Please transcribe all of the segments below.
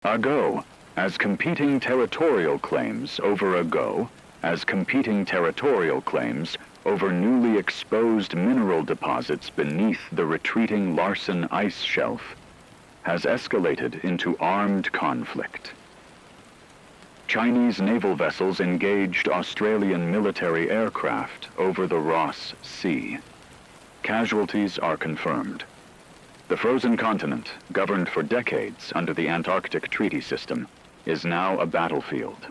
Ago, as competing territorial claims over ago, as competing territorial claims over newly exposed mineral deposits beneath the retreating Larsen ice shelf, has escalated into armed conflict. Chinese naval vessels engaged Australian military aircraft over the Ross Sea. Casualties are confirmed. The frozen continent, governed for decades under the Antarctic Treaty system, is now a battlefield.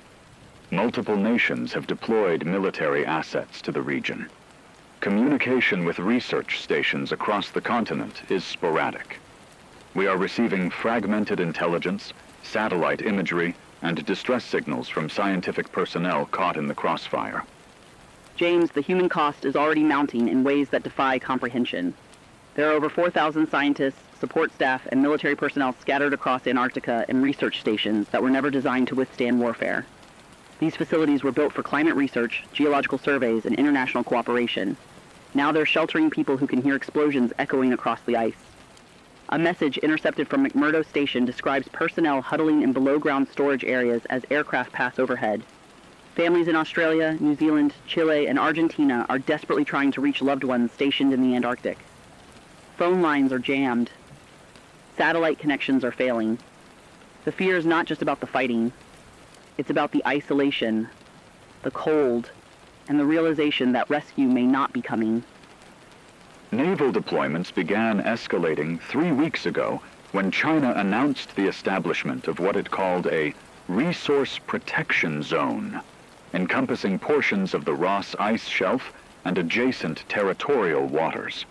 Multiple nations have deployed military assets to the region. Communication with research stations across the continent is sporadic. We are receiving fragmented intelligence, satellite imagery, and distress signals from scientific personnel caught in the crossfire. James, the human cost is already mounting in ways that defy comprehension. There are over 4,000 scientists, support staff, and military personnel scattered across Antarctica and research stations that were never designed to withstand warfare. These facilities were built for climate research, geological surveys, and international cooperation. Now they're sheltering people who can hear explosions echoing across the ice. A message intercepted from McMurdo Station describes personnel huddling in below-ground storage areas as aircraft pass overhead. Families in Australia, New Zealand, Chile, and Argentina are desperately trying to reach loved ones stationed in the Antarctic. Phone lines are jammed. Satellite connections are failing. The fear is not just about the fighting. It's about the isolation, the cold, and the realization that rescue may not be coming. Naval deployments began escalating 3 weeks ago when China announced the establishment of what it called a resource protection zone, encompassing portions of the Ross ice shelf and adjacent territorial waters.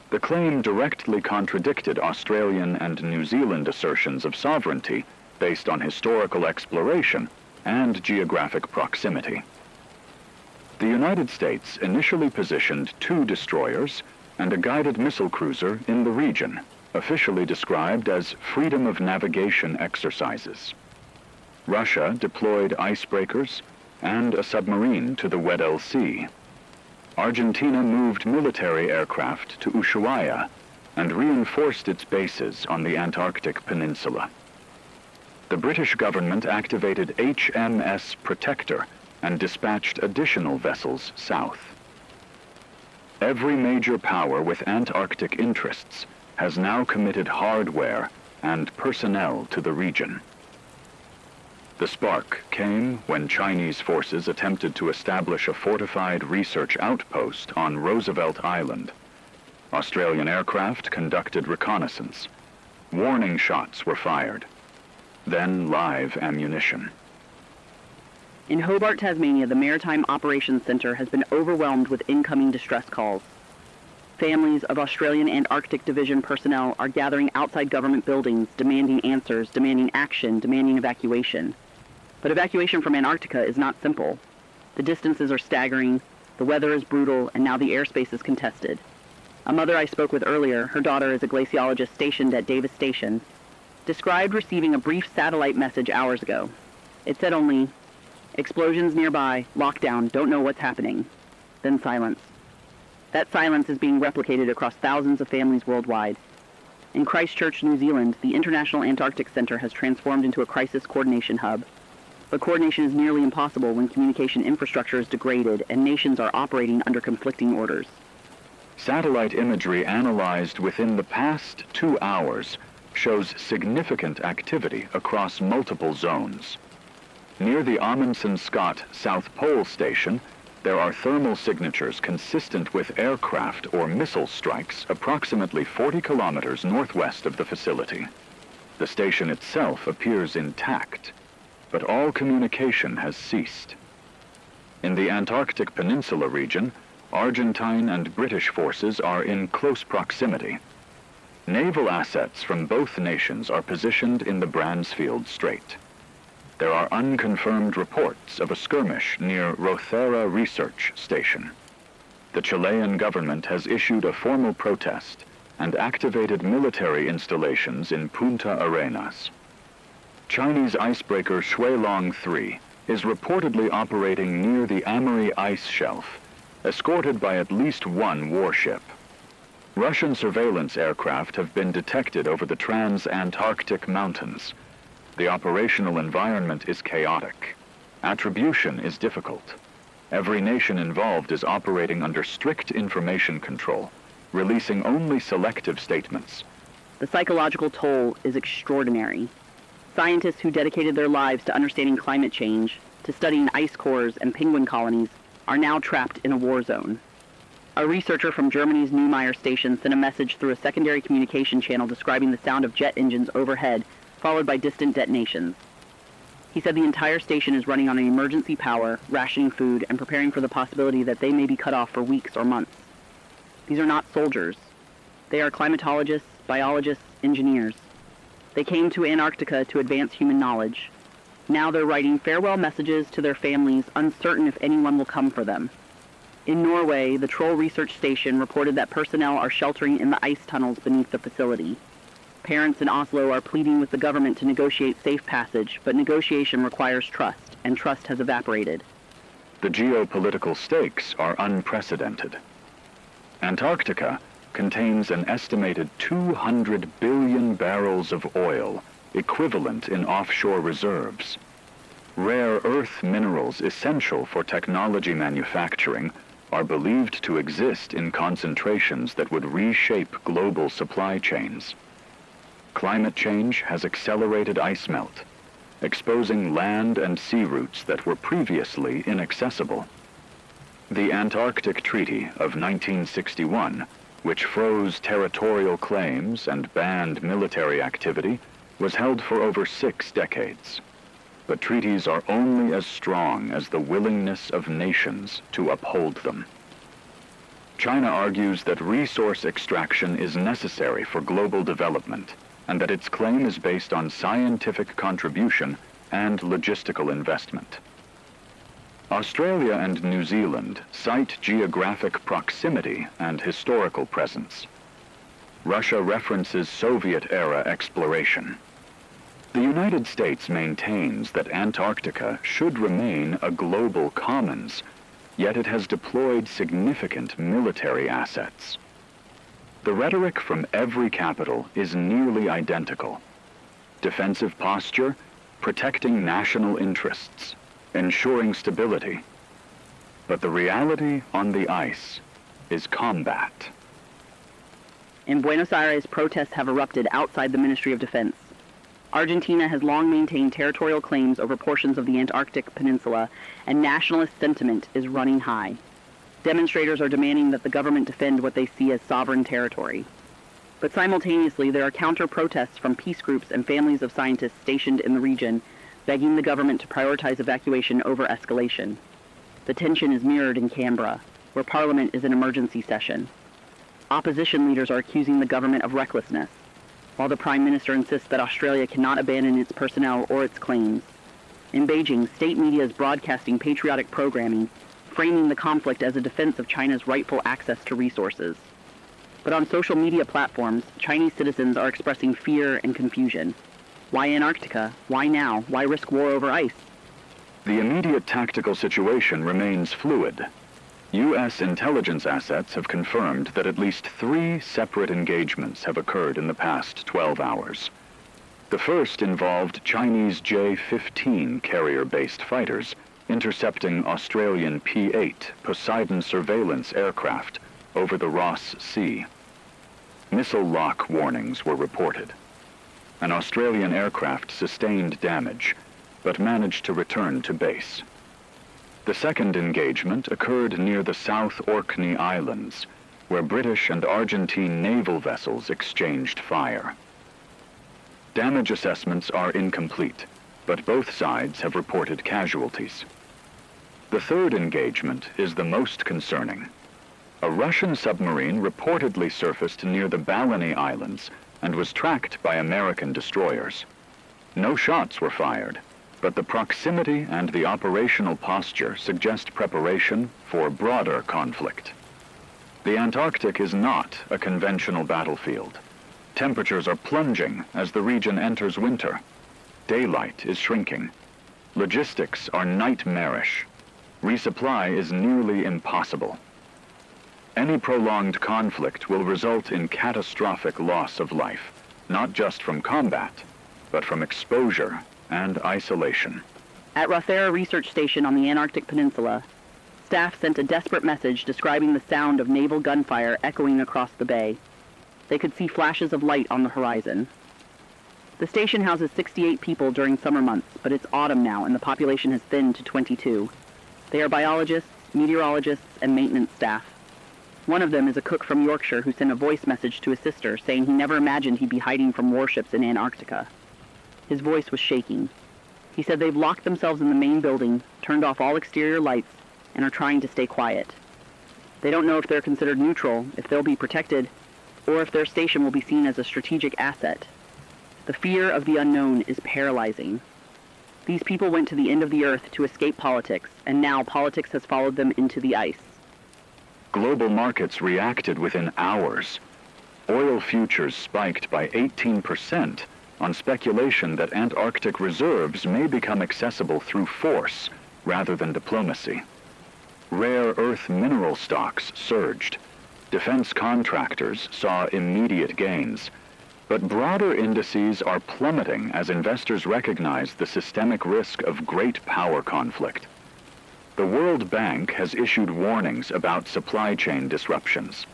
The claim directly contradicted Australian and New Zealand assertions of sovereignty based on historical exploration and geographic proximity. The United States initially positioned 2 destroyers and a guided missile cruiser in the region, officially described as freedom of navigation exercises. Russia deployed icebreakers and a submarine to the Weddell Sea. Argentina moved military aircraft to Ushuaia and reinforced its bases on the Antarctic Peninsula. The British government activated HMS Protector and dispatched additional vessels south. Every major power with Antarctic interests has now committed hardware and personnel to the region. The spark came when Chinese forces attempted to establish a fortified research outpost on Roosevelt Island. Australian aircraft conducted reconnaissance. Warning shots were fired. Then live ammunition. In Hobart, Tasmania, the Maritime Operations Center has been overwhelmed with incoming distress calls. Families of Australian Antarctic Division personnel are gathering outside government buildings, demanding answers, demanding action, demanding evacuation. But evacuation from Antarctica is not simple. The distances are staggering, the weather is brutal, and now the airspace is contested. A mother I spoke with earlier, her daughter is a glaciologist stationed at Davis Station, described receiving a brief satellite message hours ago. It said only, "Explosions nearby, lockdown, don't know what's happening." Then silence. That silence is being replicated across thousands of families worldwide. In Christchurch, New Zealand, the International Antarctic Center has transformed into a crisis coordination hub. But coordination is nearly impossible when communication infrastructure is degraded and nations are operating under conflicting orders. Satellite imagery analyzed within the past 2 hours shows significant activity across multiple zones. Near the Amundsen-Scott South Pole Station, there are thermal signatures consistent with aircraft or missile strikes approximately 40 kilometers northwest of the facility. The station itself appears intact, but all communication has ceased. In the Antarctic Peninsula region, Argentine and British forces are in close proximity. Naval assets from both nations are positioned in the Bransfield Strait. There are unconfirmed reports of a skirmish near Rothera Research Station. The Chilean government has issued a formal protest and activated military installations in Punta Arenas. Chinese icebreaker Shuilong 3 is reportedly operating near the Amory ice shelf, escorted by at least 1 warship. Russian surveillance aircraft have been detected over the trans-Antarctic mountains. The operational environment is chaotic. Attribution is difficult. Every nation involved is operating under strict information control, releasing only selective statements. The psychological toll is extraordinary. Scientists who dedicated their lives to understanding climate change, to studying ice cores and penguin colonies, are now trapped in a war zone. A researcher from Germany's Neumayer station sent a message through a secondary communication channel describing the sound of jet engines overhead, followed by distant detonations. He said the entire station is running on an emergency power, rationing food, and preparing for the possibility that they may be cut off for weeks or months. These are not soldiers. They are climatologists, biologists, engineers. They came to Antarctica to advance human knowledge. Now they're writing farewell messages to their families, uncertain if anyone will come for them. In Norway, the Troll Research Station reported that personnel are sheltering in the ice tunnels beneath the facility. Parents in Oslo are pleading with the government to negotiate safe passage, but negotiation requires trust, and trust has evaporated. The geopolitical stakes are unprecedented. Antarctica contains an estimated 200 billion barrels of oil, equivalent in offshore reserves. Rare earth minerals essential for technology manufacturing are believed to exist in concentrations that would reshape global supply chains. Climate change has accelerated ice melt, exposing land and sea routes that were previously inaccessible. The Antarctic Treaty of 1961, which froze territorial claims and banned military activity, was held for over 6 decades. But treaties are only as strong as the willingness of nations to uphold them. China argues that resource extraction is necessary for global development, and that its claim is based on scientific contribution and logistical investment. Australia and New Zealand cite geographic proximity and historical presence. Russia references Soviet-era exploration. The United States maintains that Antarctica should remain a global commons, yet it has deployed significant military assets. The rhetoric from every capital is nearly identical. Defensive posture, protecting national interests, ensuring stability. But the reality on the ice is combat. In Buenos Aires, protests have erupted outside the Ministry of Defense. Argentina has long maintained territorial claims over portions of the Antarctic Peninsula, and nationalist sentiment is running high. Demonstrators are demanding that the government defend what they see as sovereign territory. But simultaneously, there are counter-protests from peace groups and families of scientists stationed in the region, begging the government to prioritize evacuation over escalation. The tension is mirrored in Canberra, where Parliament is in emergency session. Opposition leaders are accusing the government of recklessness, while the Prime Minister insists that Australia cannot abandon its personnel or its claims. In Beijing, state media is broadcasting patriotic programming, framing the conflict as a defense of China's rightful access to resources. But on social media platforms, Chinese citizens are expressing fear and confusion. Why Antarctica? Why now? Why risk war over ice? The immediate tactical situation remains fluid. U.S. intelligence assets have confirmed that at least 3 separate engagements have occurred in the past 12 hours. The first involved Chinese J-15 carrier-based fighters intercepting Australian P-8 Poseidon surveillance aircraft over the Ross Sea. Missile lock warnings were reported. An Australian aircraft sustained damage, but managed to return to base. The second engagement occurred near the South Orkney Islands, where British and Argentine naval vessels exchanged fire. Damage assessments are incomplete, but both sides have reported casualties. The third engagement is the most concerning. A Russian submarine reportedly surfaced near the Balleny Islands and was tracked by American destroyers. No shots were fired, but the proximity and the operational posture suggest preparation for broader conflict. The Antarctic is not a conventional battlefield. Temperatures are plunging as the region enters winter. Daylight is shrinking. Logistics are nightmarish. Resupply is nearly impossible. Any prolonged conflict will result in catastrophic loss of life, not just from combat, but from exposure and isolation. At Rothera Research Station on the Antarctic Peninsula, staff sent a desperate message describing the sound of naval gunfire echoing across the bay. They could see flashes of light on the horizon. The station houses 68 people during summer months, but it's autumn now and the population has thinned to 22. They are biologists, meteorologists, and maintenance staff. One of them is a cook from Yorkshire who sent a voice message to his sister saying he never imagined he'd be hiding from warships in Antarctica. His voice was shaking. He said they've locked themselves in the main building, turned off all exterior lights, and are trying to stay quiet. They don't know if they're considered neutral, if they'll be protected, or if their station will be seen as a strategic asset. The fear of the unknown is paralyzing. These people went to the end of the earth to escape politics, and now politics has followed them into the ice. Global markets reacted within hours. Oil futures spiked by 18% on speculation that Antarctic reserves may become accessible through force rather than diplomacy. Rare earth mineral stocks surged. Defense contractors saw immediate gains. But broader indices are plummeting as investors recognize the systemic risk of great power conflict. The World Bank has issued warnings about supply chain disruptions.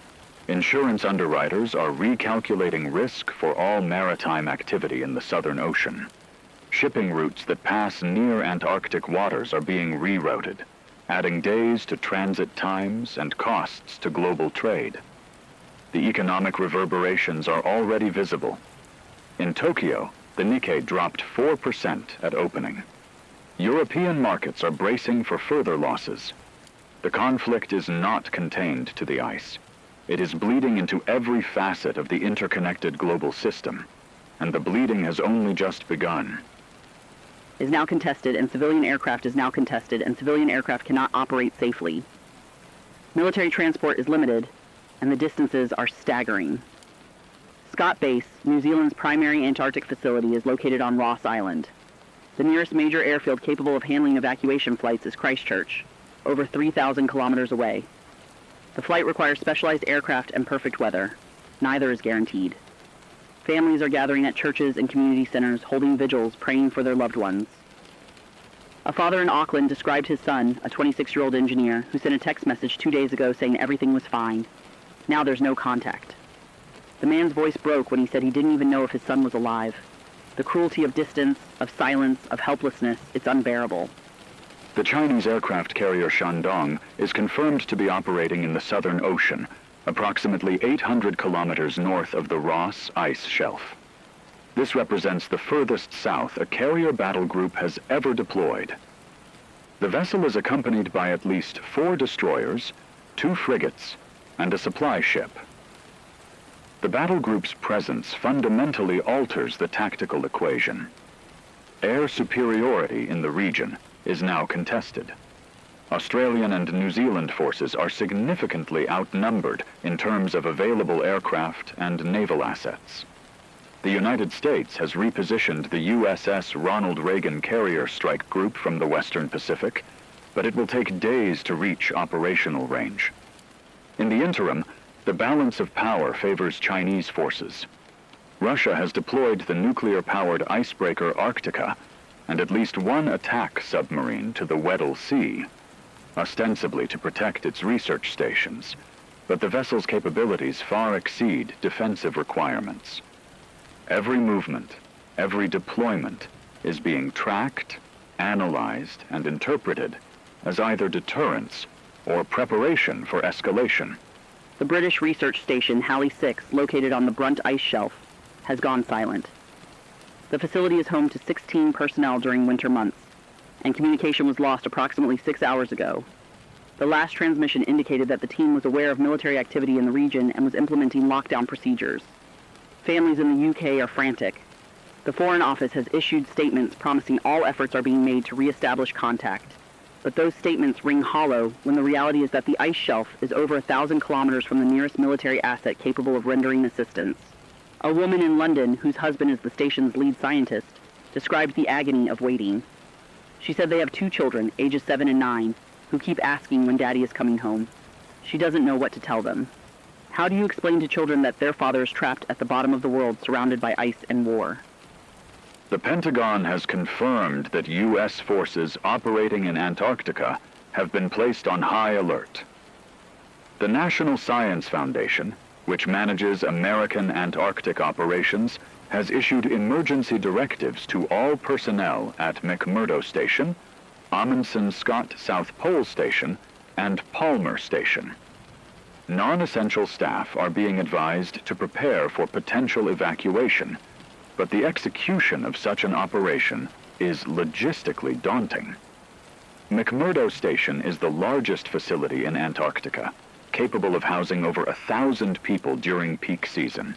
Insurance underwriters are recalculating risk for all maritime activity in the Southern Ocean. Shipping routes that pass near Antarctic waters are being rerouted, adding days to transit times and costs to global trade. The economic reverberations are already visible. In Tokyo, the Nikkei dropped 4% at opening. European markets are bracing for further losses. The conflict is not contained to the ice. It is bleeding into every facet of the interconnected global system, and the bleeding has only just begun. Is now contested, and civilian aircraft is now contested, and civilian aircraft cannot operate safely. Military transport is limited, and the distances are staggering. Scott Base, New Zealand's primary Antarctic facility, is located on Ross Island. The nearest major airfield capable of handling evacuation flights is Christchurch, over 3,000 kilometers away. The flight requires specialized aircraft and perfect weather. Neither is guaranteed. Families are gathering at churches and community centers, holding vigils, praying for their loved ones. A father in Auckland described his son, a 26-year-old engineer, who sent a text message 2 days ago saying everything was fine. Now there's no contact. The man's voice broke when he said he didn't even know if his son was alive. The cruelty of distance, of silence, of helplessness, it's unbearable. The Chinese aircraft carrier Shandong is confirmed to be operating in the Southern Ocean, approximately 800 kilometers north of the Ross ice shelf. This represents the furthest south a carrier battle group has ever deployed. The vessel is accompanied by at least 4 destroyers, 2 frigates, and a supply ship. The battle group's presence fundamentally alters the tactical equation. Air superiority in the region is now contested. Australian and New Zealand forces are significantly outnumbered in terms of available aircraft and naval assets. The United States has repositioned the USS Ronald Reagan Carrier Strike Group from the Western Pacific, but it will take days to reach operational range. In the interim, the balance of power favors Chinese forces. Russia has deployed the nuclear-powered icebreaker Arctica and at least 1 attack submarine to the Weddell Sea, ostensibly to protect its research stations, but the vessel's capabilities far exceed defensive requirements. Every movement, every deployment is being tracked, analyzed, and interpreted as either deterrence or preparation for escalation. The British research station Halley 6, located on the Brunt ice shelf, has gone silent. The facility is home to 16 personnel during winter months, and communication was lost approximately 6 hours ago. The last transmission indicated that the team was aware of military activity in the region and was implementing lockdown procedures. Families in the UK are frantic. The Foreign Office has issued statements promising all efforts are being made to reestablish contact. But those statements ring hollow when the reality is that the ice shelf is over 1,000 kilometers from the nearest military asset capable of rendering assistance. A woman in London, whose husband is the station's lead scientist, described the agony of waiting. She said they have 2 children, ages 7 and 9, who keep asking when Daddy is coming home. She doesn't know what to tell them. How do you explain to children that their father is trapped at the bottom of the world surrounded by ice and war? The Pentagon has confirmed that U.S. forces operating in Antarctica have been placed on high alert. The National Science Foundation, which manages American Antarctic operations, has issued emergency directives to all personnel at McMurdo Station, Amundsen Scott South Pole Station, and Palmer Station. Non-essential staff are being advised to prepare for potential evacuation, but the execution of such an operation is logistically daunting. McMurdo Station is the largest facility in Antarctica, capable of housing over 1,000 people during peak season.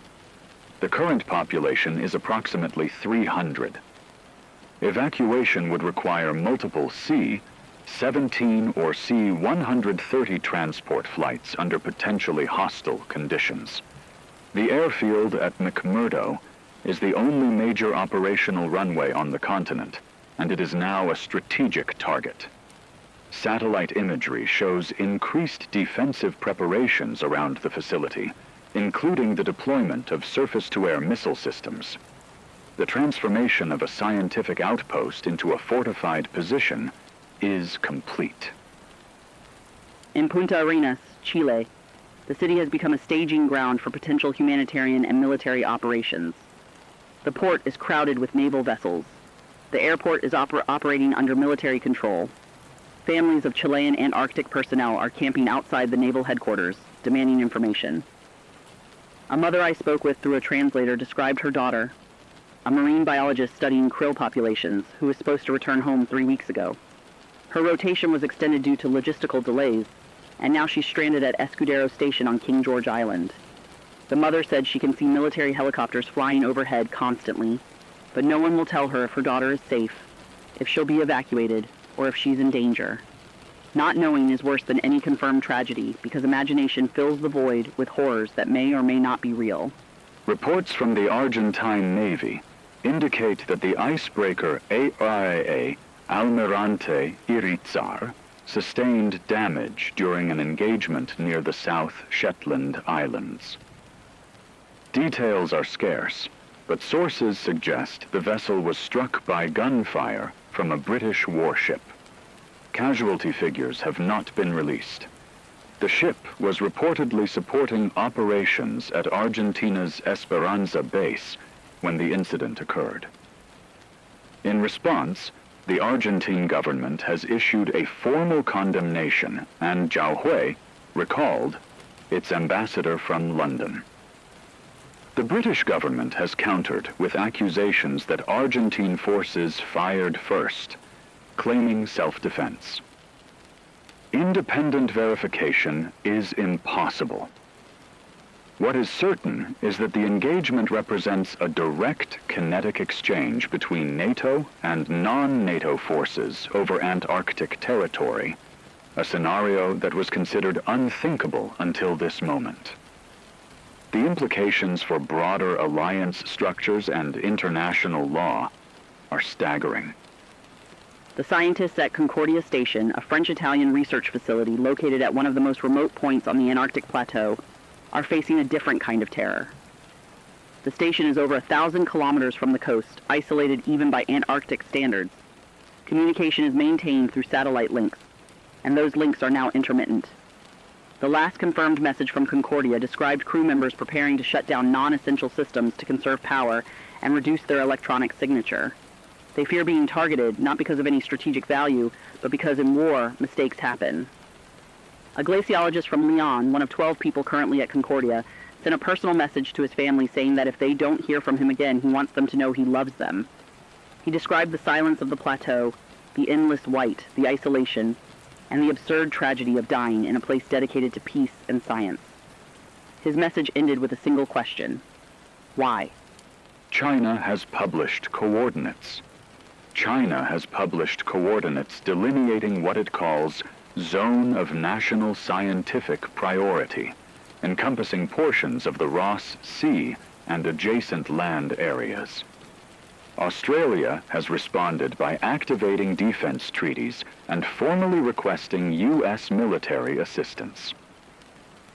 The current population is approximately 300. Evacuation would require multiple C-17 or C-130 transport flights under potentially hostile conditions. The airfield at McMurdo is the only major operational runway on the continent, and it is now a strategic target. Satellite imagery shows increased defensive preparations around the facility, including the deployment of surface-to-air missile systems. The transformation of a scientific outpost into a fortified position is complete. In Punta Arenas, Chile, the city has become a staging ground for potential humanitarian and military operations. The port is crowded with naval vessels. The airport is operating under military control. Families of Chilean Antarctic personnel are camping outside the naval headquarters, demanding information. A mother I spoke with through a translator described her daughter, a marine biologist studying krill populations, who was supposed to return home 3 weeks ago. Her rotation was extended due to logistical delays, and now she's stranded at Escudero Station on King George Island. The mother said she can see military helicopters flying overhead constantly, but no one will tell her if her daughter is safe, if she'll be evacuated, or if she's in danger. Not knowing is worse than any confirmed tragedy, because imagination fills the void with horrors that may or may not be real. Reports from the Argentine Navy indicate that the icebreaker AIA Almirante Irizar sustained damage during an engagement near the South Shetland Islands. Details are scarce, but sources suggest the vessel was struck by gunfire from a British warship. Casualty figures have not been released. The ship was reportedly supporting operations at Argentina's Esperanza base when the incident occurred. In response, the Argentine government has issued a formal condemnation, and Zhao Hui recalled its ambassador from London. The British government has countered with accusations that Argentine forces fired first, claiming self-defense. Independent verification is impossible. What is certain is that the engagement represents a direct kinetic exchange between NATO and non-NATO forces over Antarctic territory, a scenario that was considered unthinkable until this moment. The implications for broader alliance structures and international law are staggering. The scientists at Concordia Station, a French-Italian research facility located at one of the most remote points on the Antarctic plateau, are facing a different kind of terror. The station is over 1,000 kilometers from the coast, isolated even by Antarctic standards. Communication is maintained through satellite links, and those links are now intermittent. The last confirmed message from Concordia described crew members preparing to shut down non-essential systems to conserve power and reduce their electronic signature. They fear being targeted, not because of any strategic value, but because in war, mistakes happen. A glaciologist from Lyon, one of 12 people currently at Concordia, sent a personal message to his family saying that if they don't hear from him again, he wants them to know he loves them. He described the silence of the plateau, the endless white, the isolation, and the absurd tragedy of dying in a place dedicated to peace and science. His message ended with a single question. Why? China has published coordinates. China has published coordinates delineating what it calls Zone of National Scientific Priority, encompassing portions of the Ross Sea and adjacent land areas. Australia has responded by activating defense treaties and formally requesting U.S. military assistance.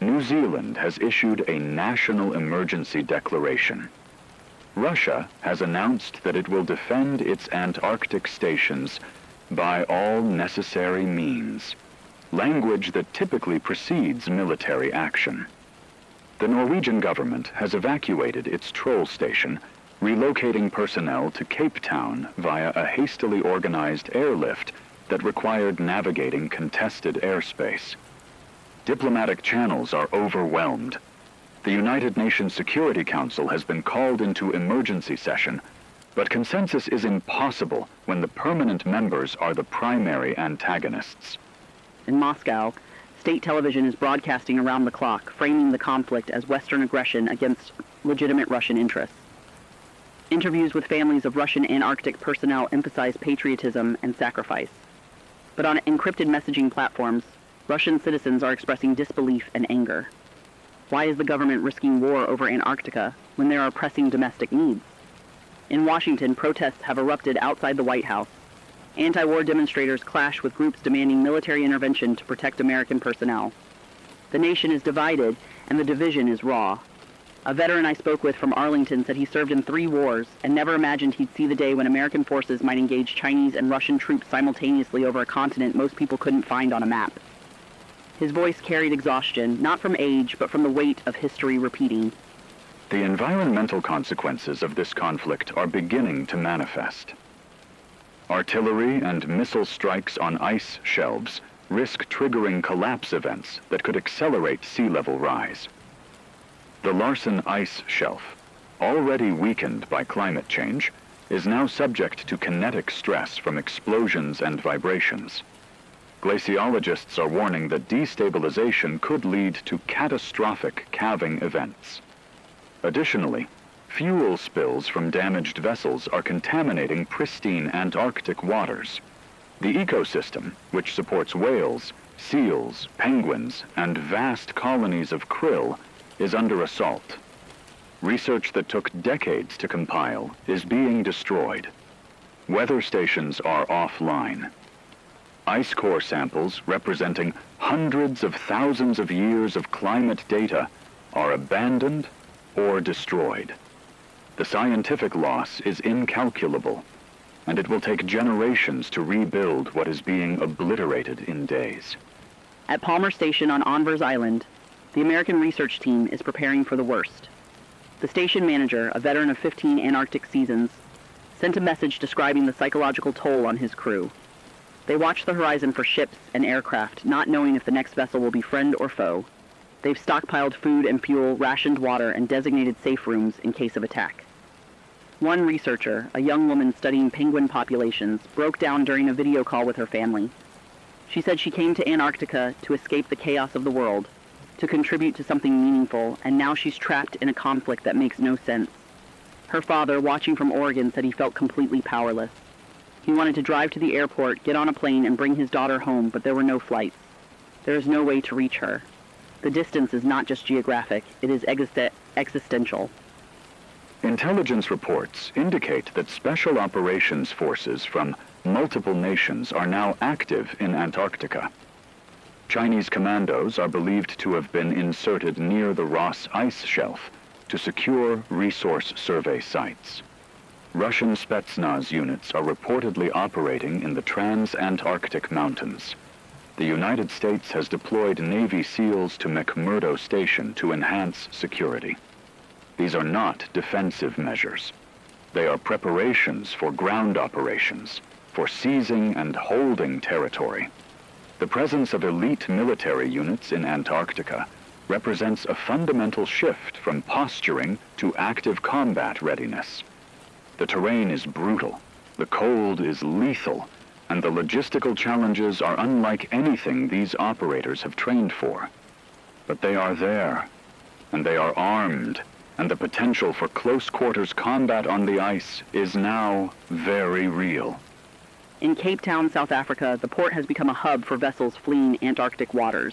New Zealand has issued a national emergency declaration. Russia has announced that it will defend its Antarctic stations by all necessary means, language that typically precedes military action. The Norwegian government has evacuated its troll station, relocating personnel to Cape Town via a hastily organized airlift that required navigating contested airspace. Diplomatic channels are overwhelmed. The United Nations Security Council has been called into emergency session, but consensus is impossible when the permanent members are the primary antagonists. In Moscow, state television is broadcasting around the clock, framing the conflict as Western aggression against legitimate Russian interests. Interviews with families of Russian Antarctic personnel emphasize patriotism and sacrifice. But on encrypted messaging platforms, Russian citizens are expressing disbelief and anger. Why is the government risking war over Antarctica when there are pressing domestic needs? In Washington, protests have erupted outside the White House. Anti-war demonstrators clash with groups demanding military intervention to protect American personnel. The nation is divided, and the division is raw. A veteran I spoke with from Arlington said he served in 3 wars and never imagined he'd see the day when American forces might engage Chinese and Russian troops simultaneously over a continent most people couldn't find on a map. His voice carried exhaustion, not from age, but from the weight of history repeating. The environmental consequences of this conflict are beginning to manifest. Artillery and missile strikes on ice shelves risk triggering collapse events that could accelerate sea level rise. The Larsen ice shelf, already weakened by climate change, is now subject to kinetic stress from explosions and vibrations. Glaciologists are warning that destabilization could lead to catastrophic calving events. Additionally, fuel spills from damaged vessels are contaminating pristine Antarctic waters. The ecosystem, which supports whales, seals, penguins, and vast colonies of krill, is under assault. Research that took decades to compile is being destroyed. Weather stations are offline. Ice core samples representing hundreds of thousands of years of climate data are abandoned or destroyed. The scientific loss is incalculable, and it will take generations to rebuild what is being obliterated in days. At Palmer Station on Anvers Island, the American research team is preparing for the worst. The station manager, a veteran of 15 Antarctic seasons, sent a message describing the psychological toll on his crew. They watch the horizon for ships and aircraft, not knowing if the next vessel will be friend or foe. They've stockpiled food and fuel, rationed water, and designated safe rooms in case of attack. One researcher, a young woman studying penguin populations, broke down during a video call with her family. She said she came to Antarctica to escape the chaos of the world, to contribute to something meaningful, and now she's trapped in a conflict that makes no sense. Her father, watching from Oregon, said he felt completely powerless. He wanted to drive to the airport, get on a plane, and bring his daughter home, but there were no flights. There is no way to reach her. The distance is not just geographic, it is existential. Intelligence reports indicate that special operations forces from multiple nations are now active in Antarctica. Chinese commandos are believed to have been inserted near the Ross ice shelf to secure resource survey sites. Russian Spetsnaz units are reportedly operating in the trans-Antarctic mountains. The United States has deployed Navy SEALs to McMurdo Station to enhance security. These are not defensive measures. They are preparations for ground operations, for seizing and holding territory. The presence of elite military units in Antarctica represents a fundamental shift from posturing to active combat readiness. The terrain is brutal, the cold is lethal, and the logistical challenges are unlike anything these operators have trained for. But they are there, and they are armed, and the potential for close-quarters combat on the ice is now very real. In Cape Town, South Africa, the port has become a hub for vessels fleeing Antarctic waters.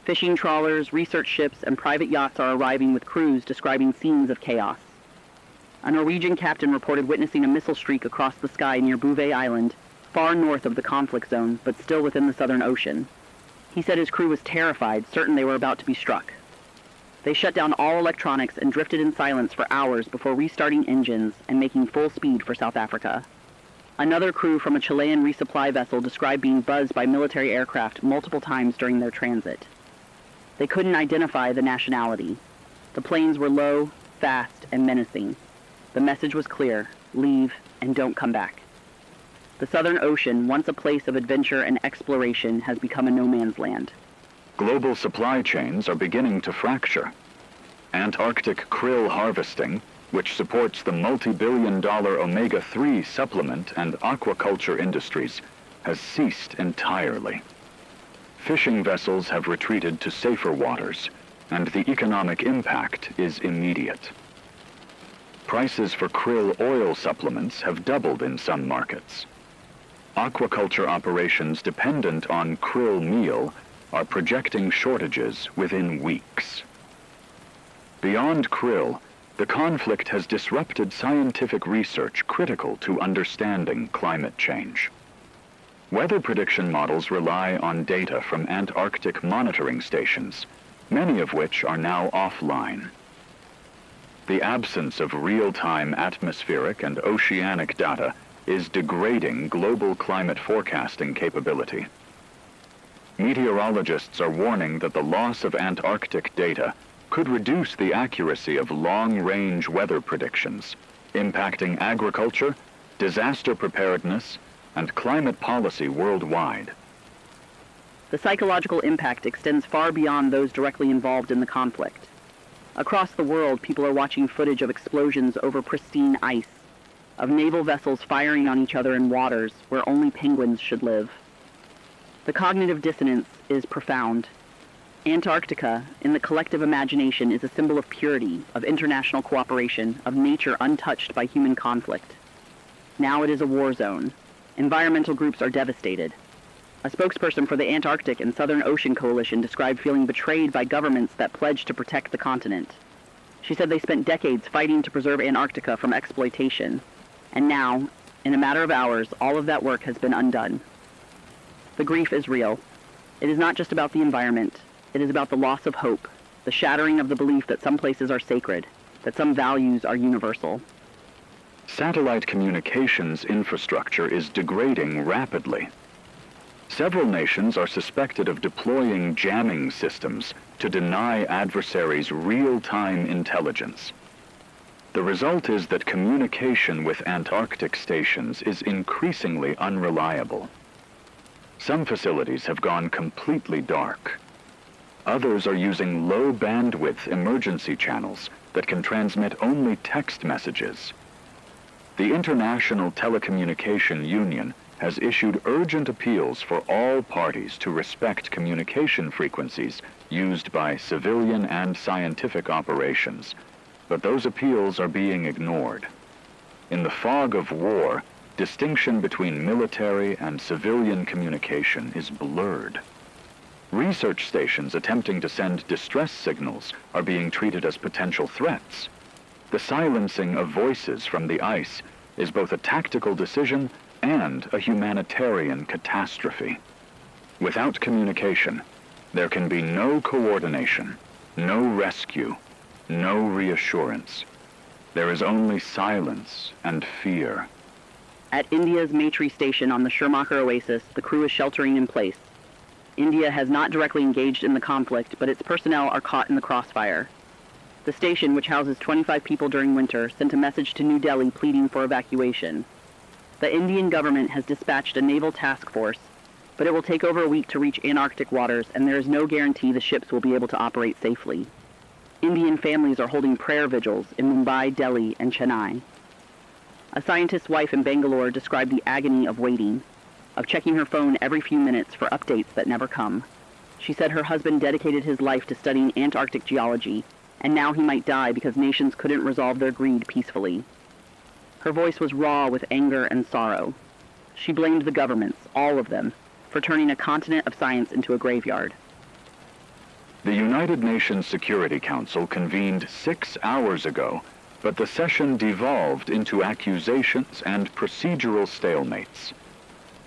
Fishing trawlers, research ships, and private yachts are arriving with crews describing scenes of chaos. A Norwegian captain reported witnessing a missile streak across the sky near Bouvet Island, far north of the conflict zone, but still within the Southern Ocean. He said his crew was terrified, certain they were about to be struck. They shut down all electronics and drifted in silence for hours before restarting engines and making full speed for South Africa. Another crew from a Chilean resupply vessel described being buzzed by military aircraft multiple times during their transit. They couldn't identify the nationality. The planes were low, fast, and menacing. The message was clear: leave and don't come back. The Southern Ocean, once a place of adventure and exploration, has become a no-man's land. Global supply chains are beginning to fracture. Antarctic krill harvesting, which supports the multi-billion-dollar omega-3 supplement and aquaculture industries, has ceased entirely. Fishing vessels have retreated to safer waters, and the economic impact is immediate. Prices for krill oil supplements have doubled in some markets. Aquaculture operations dependent on krill meal are projecting shortages within weeks. Beyond krill, the conflict has disrupted scientific research critical to understanding climate change. Weather prediction models rely on data from Antarctic monitoring stations, many of which are now offline. The absence of real-time atmospheric and oceanic data is degrading global climate forecasting capability. Meteorologists are warning that the loss of Antarctic data could reduce the accuracy of long-range weather predictions, impacting agriculture, disaster preparedness, and climate policy worldwide. The psychological impact extends far beyond those directly involved in the conflict. Across the world, people are watching footage of explosions over pristine ice, of naval vessels firing on each other in waters where only penguins should live. The cognitive dissonance is profound. Antarctica, in the collective imagination, is a symbol of purity, of international cooperation, of nature untouched by human conflict. Now it is a war zone. Environmental groups are devastated. A spokesperson for the Antarctic and Southern Ocean Coalition described feeling betrayed by governments that pledged to protect the continent. She said they spent decades fighting to preserve Antarctica from exploitation. And now, in a matter of hours, all of that work has been undone. The grief is real. It is not just about the environment. It is about the loss of hope, the shattering of the belief that some places are sacred, that some values are universal. Satellite communications infrastructure is degrading rapidly. Several nations are suspected of deploying jamming systems to deny adversaries real-time intelligence. The result is that communication with Antarctic stations is increasingly unreliable. Some facilities have gone completely dark. Others are using low-bandwidth emergency channels that can transmit only text messages. The International Telecommunication Union has issued urgent appeals for all parties to respect communication frequencies used by civilian and scientific operations, but those appeals are being ignored. In the fog of war, distinction between military and civilian communication is blurred. Research stations attempting to send distress signals are being treated as potential threats. The silencing of voices from the ice is both a tactical decision and a humanitarian catastrophe. Without communication, there can be no coordination, no rescue, no reassurance. There is only silence and fear. At India's Maitree station on the Shermacher Oasis, the crew is sheltering in place. India has not directly engaged in the conflict, but its personnel are caught in the crossfire. The station, which houses 25 people during winter, sent a message to New Delhi pleading for evacuation. The Indian government has dispatched a naval task force, but it will take over a week to reach Antarctic waters, and there is no guarantee the ships will be able to operate safely. Indian families are holding prayer vigils in Mumbai, Delhi, and Chennai. A scientist's wife in Bangalore described the agony of waiting, of checking her phone every few minutes for updates that never come. She said her husband dedicated his life to studying Antarctic geology, and now he might die because nations couldn't resolve their greed peacefully. Her voice was raw with anger and sorrow. She blamed the governments, all of them, for turning a continent of science into a graveyard. The United Nations Security Council convened 6 hours ago, but the session devolved into accusations and procedural stalemates.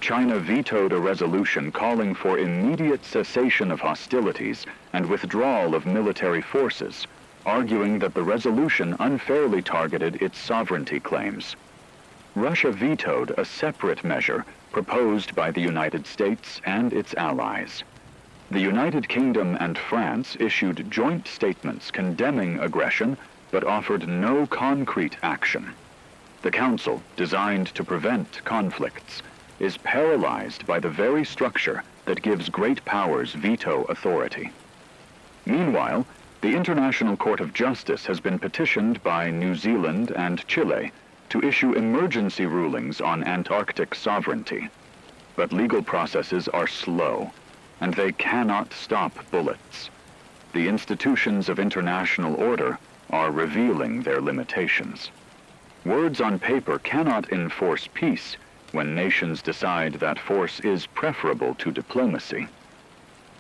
China vetoed a resolution calling for immediate cessation of hostilities and withdrawal of military forces, arguing that the resolution unfairly targeted its sovereignty claims. Russia vetoed a separate measure proposed by the United States and its allies. The United Kingdom and France issued joint statements condemning aggression, but offered no concrete action. The Council, designed to prevent conflicts, is paralyzed by the very structure that gives great powers veto authority. Meanwhile, the International Court of Justice has been petitioned by New Zealand and Chile to issue emergency rulings on Antarctic sovereignty. But legal processes are slow, and they cannot stop bullets. The institutions of international order are revealing their limitations. Words on paper cannot enforce peace when nations decide that force is preferable to diplomacy.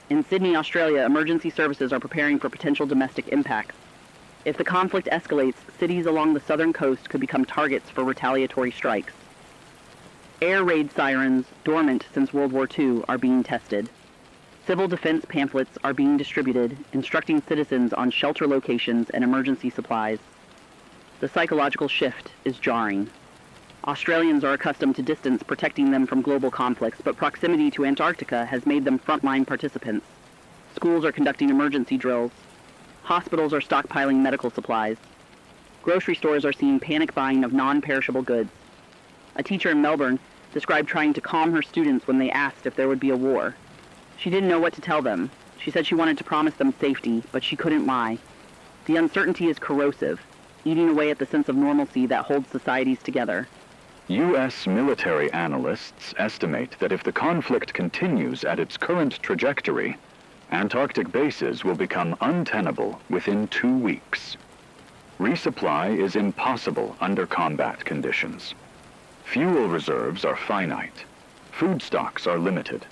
In Sydney, Australia, emergency services are preparing for potential domestic impacts. If the conflict escalates, cities along the southern coast could become targets for retaliatory strikes. Air raid sirens, dormant since World War II, are being tested. Civil defense pamphlets are being distributed, instructing citizens on shelter locations and emergency supplies. The psychological shift is jarring. Australians are accustomed to distance protecting them from global conflicts, but proximity to Antarctica has made them frontline participants. Schools are conducting emergency drills. Hospitals are stockpiling medical supplies. Grocery stores are seeing panic buying of non-perishable goods. A teacher in Melbourne described trying to calm her students when they asked if there would be a war. She didn't know what to tell them. She said she wanted to promise them safety, but she couldn't lie. The uncertainty is corrosive, eating away at the sense of normalcy that holds societies together. U.S. military analysts estimate that if the conflict continues at its current trajectory, Antarctic bases will become untenable within 2 weeks. Resupply is impossible under combat conditions. Fuel reserves are finite. Food stocks are limited.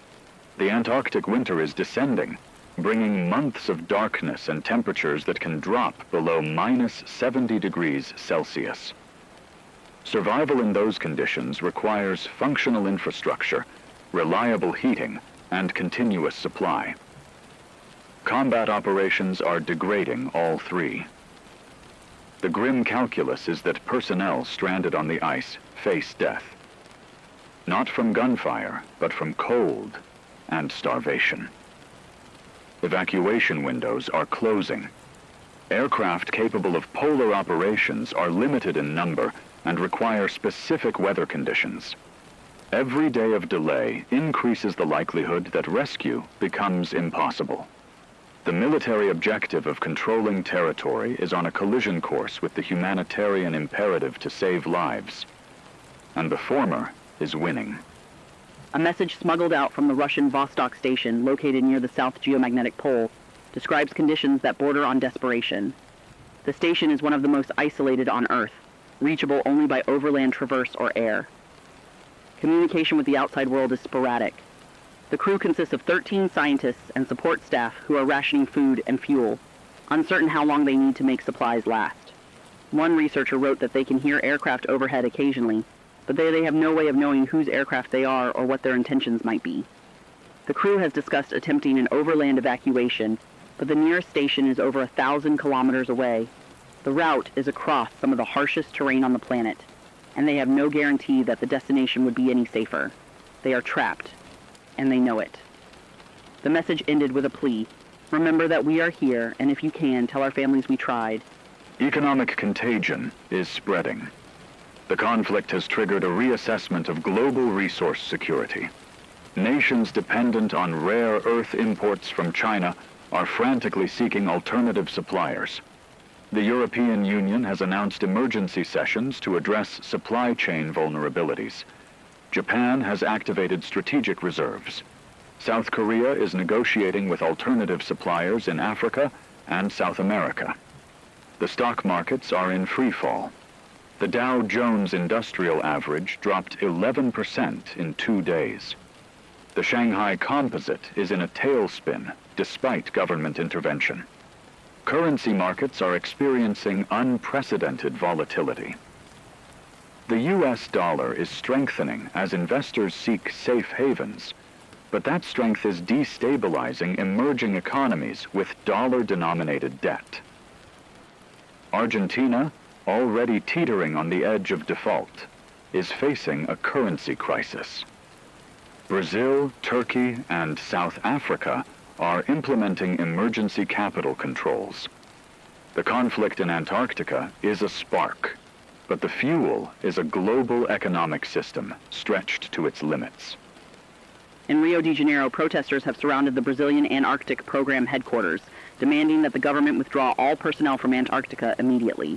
The Antarctic winter is descending, bringing months of darkness and temperatures that can drop below -70 degrees Celsius. Survival in those conditions requires functional infrastructure, reliable heating, and continuous supply. Combat operations are degrading all three. The grim calculus is that personnel stranded on the ice face death. Not from gunfire, but from cold and starvation. Evacuation windows are closing. Aircraft capable of polar operations are limited in number and require specific weather conditions. Every day of delay increases the likelihood that rescue becomes impossible. The military objective of controlling territory is on a collision course with the humanitarian imperative to save lives, and the former is winning. A message smuggled out from the Russian Vostok station, located near the South Geomagnetic Pole, describes conditions that border on desperation. The station is one of the most isolated on Earth, reachable only by overland traverse or air. Communication with the outside world is sporadic. The crew consists of 13 scientists and support staff who are rationing food and fuel, uncertain how long they need to make supplies last. One researcher wrote that they can hear aircraft overhead occasionally, but they have no way of knowing whose aircraft they are or what their intentions might be. The crew has discussed attempting an overland evacuation, but the nearest station is over 1,000 kilometers away. The route is across some of the harshest terrain on the planet, and they have no guarantee that the destination would be any safer. They are trapped, and they know it. The message ended with a plea. Remember that we are here, and if you can, tell our families we tried. Economic contagion is spreading. The conflict has triggered a reassessment of global resource security. Nations dependent on rare earth imports from China are frantically seeking alternative suppliers. The European Union has announced emergency sessions to address supply chain vulnerabilities. Japan has activated strategic reserves. South Korea is negotiating with alternative suppliers in Africa and South America. The stock markets are in free fall. The Dow Jones Industrial Average dropped 11% in 2 days. The Shanghai Composite is in a tailspin despite government intervention. Currency markets are experiencing unprecedented volatility. The U.S. dollar is strengthening as investors seek safe havens, but that strength is destabilizing emerging economies with dollar-denominated debt. Argentina, already teetering on the edge of default, is facing a currency crisis. Brazil, Turkey, and South Africa are implementing emergency capital controls. The conflict in Antarctica is a spark, but the fuel is a global economic system stretched to its limits. In Rio de Janeiro, protesters have surrounded the Brazilian Antarctic Program headquarters, demanding that the government withdraw all personnel from Antarctica immediately.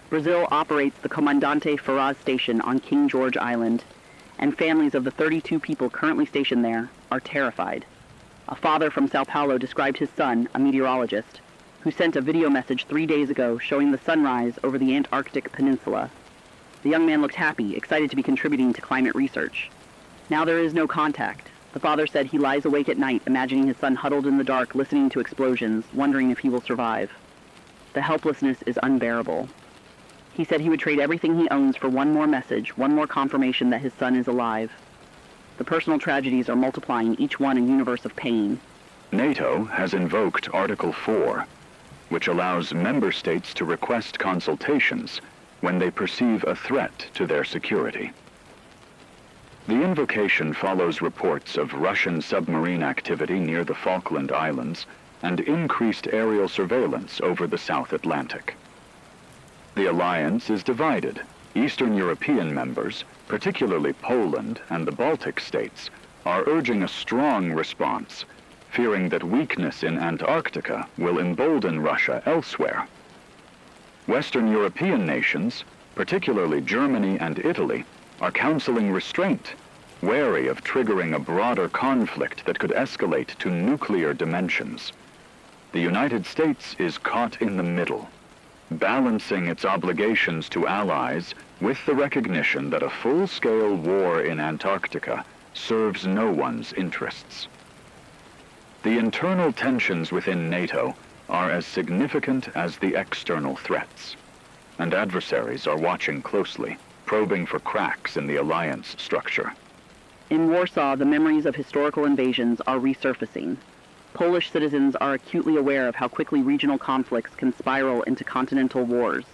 Brazil operates the Comandante Ferraz station on King George Island, and families of the 32 people currently stationed there are terrified. A father from Sao Paulo described his son, a meteorologist, who sent a video message 3 days ago showing the sunrise over the Antarctic Peninsula. The young man looked happy, excited to be contributing to climate research. Now there is no contact. The father said he lies awake at night, imagining his son huddled in the dark, listening to explosions, wondering if he will survive. The helplessness is unbearable. He said he would trade everything he owns for one more message, one more confirmation that his son is alive. The personal tragedies are multiplying, each one a universe of pain. NATO has invoked Article 4, which allows member states to request consultations when they perceive a threat to their security. The invocation follows reports of Russian submarine activity near the Falkland Islands and increased aerial surveillance over the South Atlantic. The alliance is divided. Eastern European members, particularly Poland and the Baltic states, are urging a strong response, fearing that weakness in Antarctica will embolden Russia elsewhere. Western European nations, particularly Germany and Italy, are counseling restraint, wary of triggering a broader conflict that could escalate to nuclear dimensions. The United States is caught in the middle, balancing its obligations to allies with the recognition that a full-scale war in Antarctica serves no one's interests. The internal tensions within NATO are as significant as the external threats, and adversaries are watching closely, probing for cracks in the alliance structure. In Warsaw, the memories of historical invasions are resurfacing. Polish citizens are acutely aware of how quickly regional conflicts can spiral into continental wars.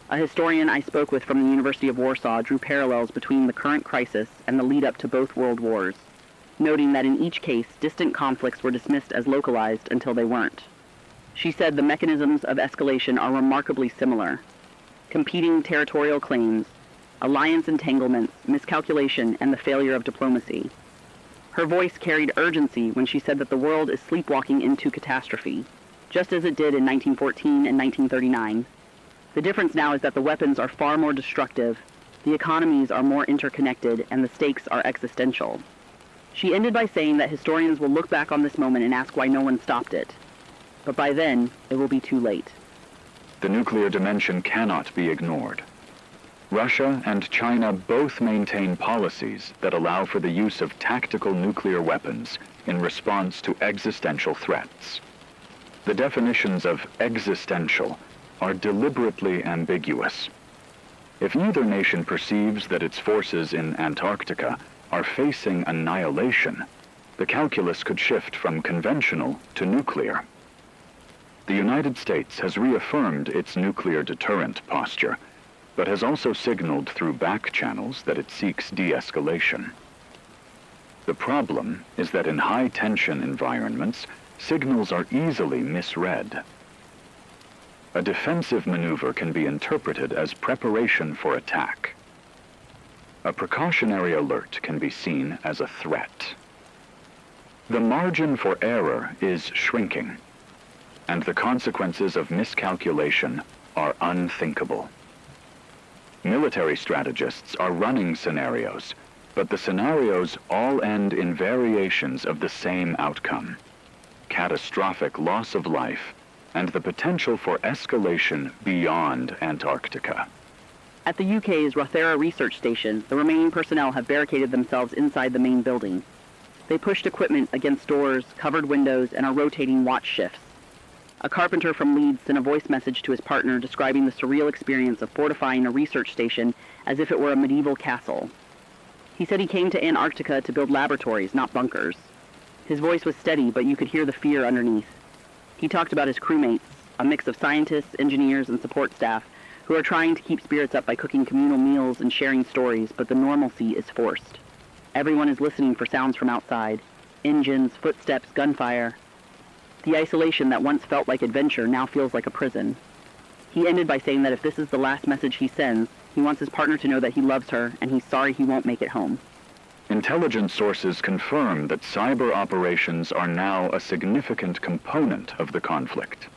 A historian I spoke with from the University of Warsaw drew parallels between the current crisis and the lead-up to both world wars, noting that in each case, distant conflicts were dismissed as localized until they weren't. She said the mechanisms of escalation are remarkably similar. Competing territorial claims, alliance entanglements, miscalculation, and the failure of diplomacy. Her voice carried urgency when she said that the world is sleepwalking into catastrophe, just as it did in 1914 and 1939. The difference now is that the weapons are far more destructive, the economies are more interconnected, and the stakes are existential. She ended by saying that historians will look back on this moment and ask why no one stopped it. But by then, it will be too late. The nuclear dimension cannot be ignored. Russia and China both maintain policies that allow for the use of tactical nuclear weapons in response to existential threats. The definitions of existential are deliberately ambiguous. If neither nation perceives that its forces in Antarctica are facing annihilation, the calculus could shift from conventional to nuclear. The United States has reaffirmed its nuclear deterrent posture, but has also signaled through back channels that it seeks de-escalation. The problem is that in high-tension environments, signals are easily misread. A defensive maneuver can be interpreted as preparation for attack. A precautionary alert can be seen as a threat. The margin for error is shrinking, and the consequences of miscalculation are unthinkable. Military strategists are running scenarios, but the scenarios all end in variations of the same outcome: catastrophic loss of life and the potential for escalation beyond Antarctica. At the UK's Rothera research station, the remaining personnel have barricaded themselves inside the main building. They pushed equipment against doors, covered windows, and are rotating watch shifts. A carpenter from Leeds sent a voice message to his partner describing the surreal experience of fortifying a research station as if it were a medieval castle. He said he came to Antarctica to build laboratories, not bunkers. His voice was steady, but you could hear the fear underneath. He talked about his crewmates, a mix of scientists, engineers, and support staff, who are trying to keep spirits up by cooking communal meals and sharing stories, but the normalcy is forced. Everyone is listening for sounds from outside. Engines, footsteps, gunfire. The isolation that once felt like adventure now feels like a prison. He ended by saying that if this is the last message he sends, he wants his partner to know that he loves her and he's sorry he won't make it home. Intelligence sources confirm that cyber operations are now a significant component of the conflict.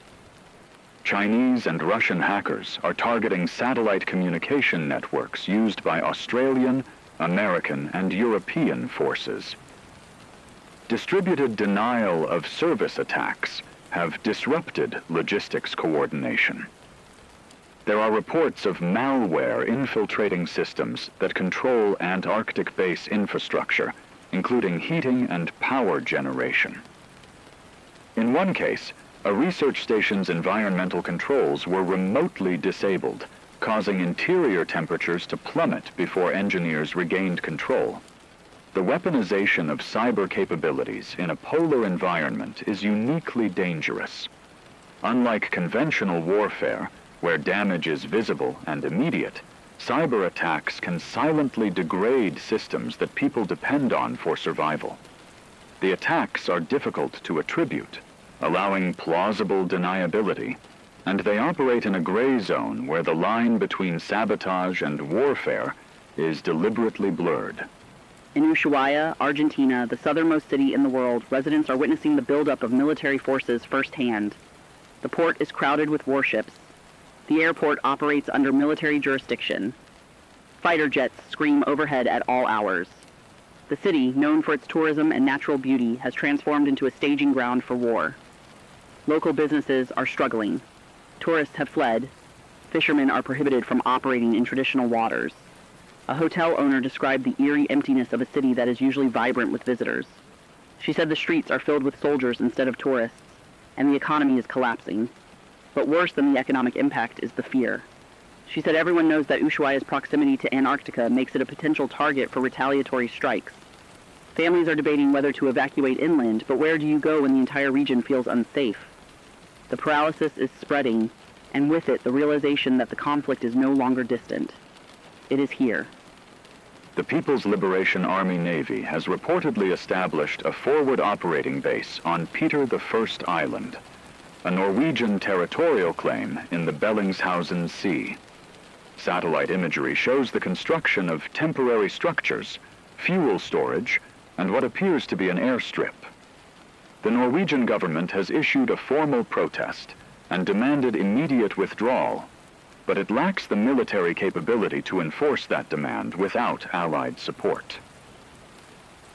Chinese and Russian hackers are targeting satellite communication networks used by Australian, American, and European forces. Distributed denial of service attacks have disrupted logistics coordination. There are reports of malware infiltrating systems that control Antarctic base infrastructure, including heating and power generation. In one case, a research station's environmental controls were remotely disabled, causing interior temperatures to plummet before engineers regained control. The weaponization of cyber capabilities in a polar environment is uniquely dangerous. Unlike conventional warfare, where damage is visible and immediate, cyber attacks can silently degrade systems that people depend on for survival. The attacks are difficult to attribute, allowing plausible deniability, and they operate in a gray zone where the line between sabotage and warfare is deliberately blurred. In Ushuaia, Argentina, the southernmost city in the world, residents are witnessing the buildup of military forces firsthand. The port is crowded with warships. The airport operates under military jurisdiction. Fighter jets scream overhead at all hours. The city, known for its tourism and natural beauty, has transformed into a staging ground for war. Local businesses are struggling. Tourists have fled. Fishermen are prohibited from operating in traditional waters. A hotel owner described the eerie emptiness of a city that is usually vibrant with visitors. She said the streets are filled with soldiers instead of tourists, and the economy is collapsing. But worse than the economic impact is the fear. She said everyone knows that Ushuaia's proximity to Antarctica makes it a potential target for retaliatory strikes. Families are debating whether to evacuate inland, but where do you go when the entire region feels unsafe? The paralysis is spreading, and with it the realization that the conflict is no longer distant. It is here. The People's Liberation Army Navy has reportedly established a forward operating base on Peter I Island, a Norwegian territorial claim in the Bellingshausen Sea. Satellite imagery shows the construction of temporary structures, fuel storage, and what appears to be an airstrip. The Norwegian government has issued a formal protest and demanded immediate withdrawal, but it lacks the military capability to enforce that demand without Allied support.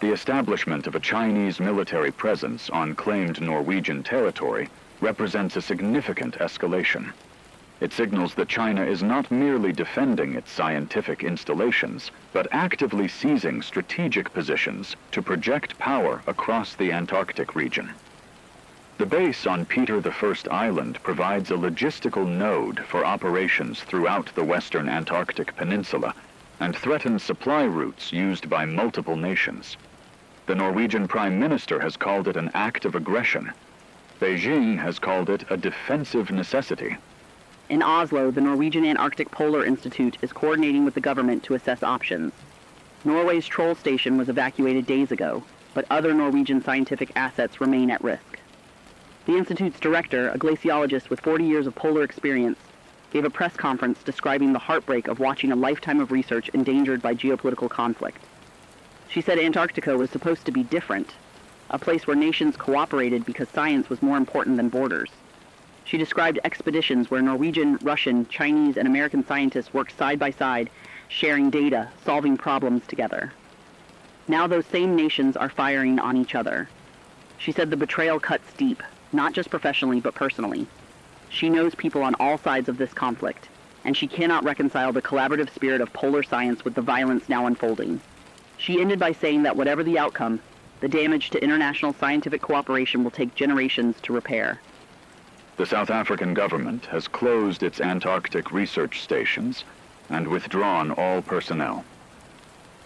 The establishment of a Chinese military presence on claimed Norwegian territory represents a significant escalation. It signals that China is not merely defending its scientific installations, but actively seizing strategic positions to project power across the Antarctic region. The base on Peter I Island provides a logistical node for operations throughout the western Antarctic Peninsula and threatens supply routes used by multiple nations. The Norwegian Prime Minister has called it an act of aggression. Beijing has called it a defensive necessity. In Oslo, the Norwegian Antarctic Polar Institute is coordinating with the government to assess options. Norway's Troll Station was evacuated days ago, but other Norwegian scientific assets remain at risk. The Institute's director, a glaciologist with 40 years of polar experience, gave a press conference describing the heartbreak of watching a lifetime of research endangered by geopolitical conflict. She said Antarctica was supposed to be different, a place where nations cooperated because science was more important than borders. She described expeditions where Norwegian, Russian, Chinese, and American scientists worked side by side, sharing data, solving problems together. Now those same nations are firing on each other. She said the betrayal cuts deep, not just professionally but personally. She knows people on all sides of this conflict, and she cannot reconcile the collaborative spirit of polar science with the violence now unfolding. She ended by saying that whatever the outcome, the damage to international scientific cooperation will take generations to repair. The South African government has closed its Antarctic research stations and withdrawn all personnel.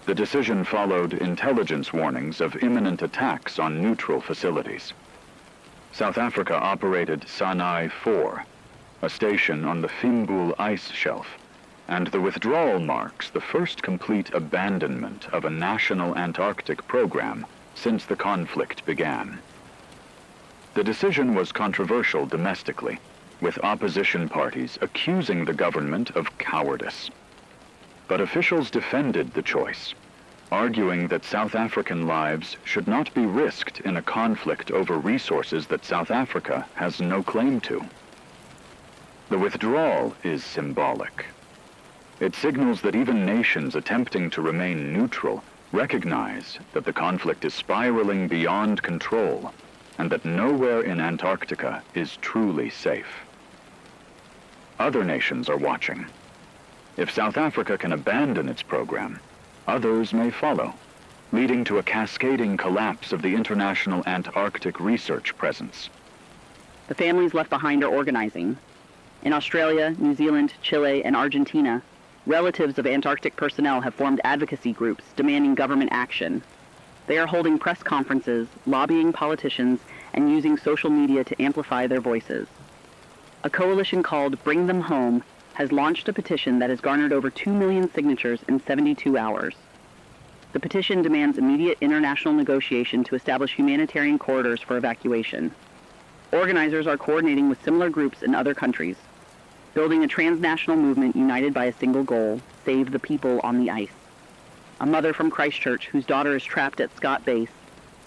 The decision followed intelligence warnings of imminent attacks on neutral facilities. South Africa operated Sanai 4, a station on the Fimbul ice shelf, and the withdrawal marks the first complete abandonment of a national Antarctic program since the conflict began. The decision was controversial domestically, with opposition parties accusing the government of cowardice. But officials defended the choice, arguing that South African lives should not be risked in a conflict over resources that South Africa has no claim to. The withdrawal is symbolic. It signals that even nations attempting to remain neutral recognize that the conflict is spiraling beyond control and that nowhere in Antarctica is truly safe. Other nations are watching. If South Africa can abandon its program, others may follow, leading to a cascading collapse of the international Antarctic research presence. The families left behind are organizing. In Australia, New Zealand, Chile, and Argentina, relatives of Antarctic personnel have formed advocacy groups demanding government action. They are holding press conferences, lobbying politicians, and using social media to amplify their voices. A coalition called Bring Them Home has launched a petition that has garnered over 2 million signatures in 72 hours. The petition demands immediate international negotiation to establish humanitarian corridors for evacuation. Organizers are coordinating with similar groups in other countries, building a transnational movement united by a single goal: save the people on the ice. A mother from Christchurch, whose daughter is trapped at Scott Base,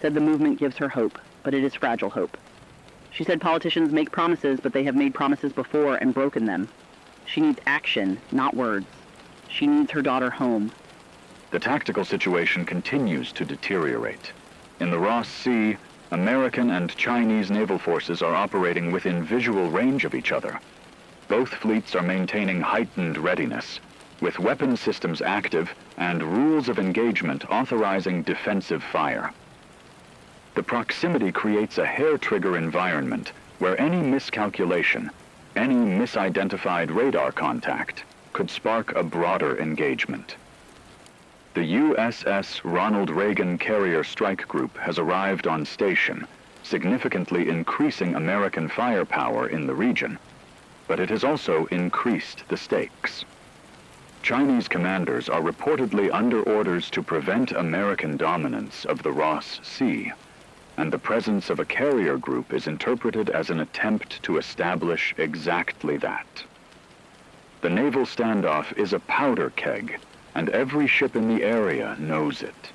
said the movement gives her hope, but it is fragile hope. She said politicians make promises, but they have made promises before and broken them. She needs action, not words. She needs her daughter home. The tactical situation continues to deteriorate. In the Ross Sea, American and Chinese naval forces are operating within visual range of each other. Both fleets are maintaining heightened readiness, with weapon systems active and rules of engagement authorizing defensive fire. The proximity creates a hair-trigger environment where any miscalculation, any misidentified radar contact, could spark a broader engagement. The USS Ronald Reagan Carrier Strike Group has arrived on station, significantly increasing American firepower in the region, but it has also increased the stakes. Chinese commanders are reportedly under orders to prevent American dominance of the Ross Sea, and the presence of a carrier group is interpreted as an attempt to establish exactly that. The naval standoff is a powder keg, and every ship in the area knows it.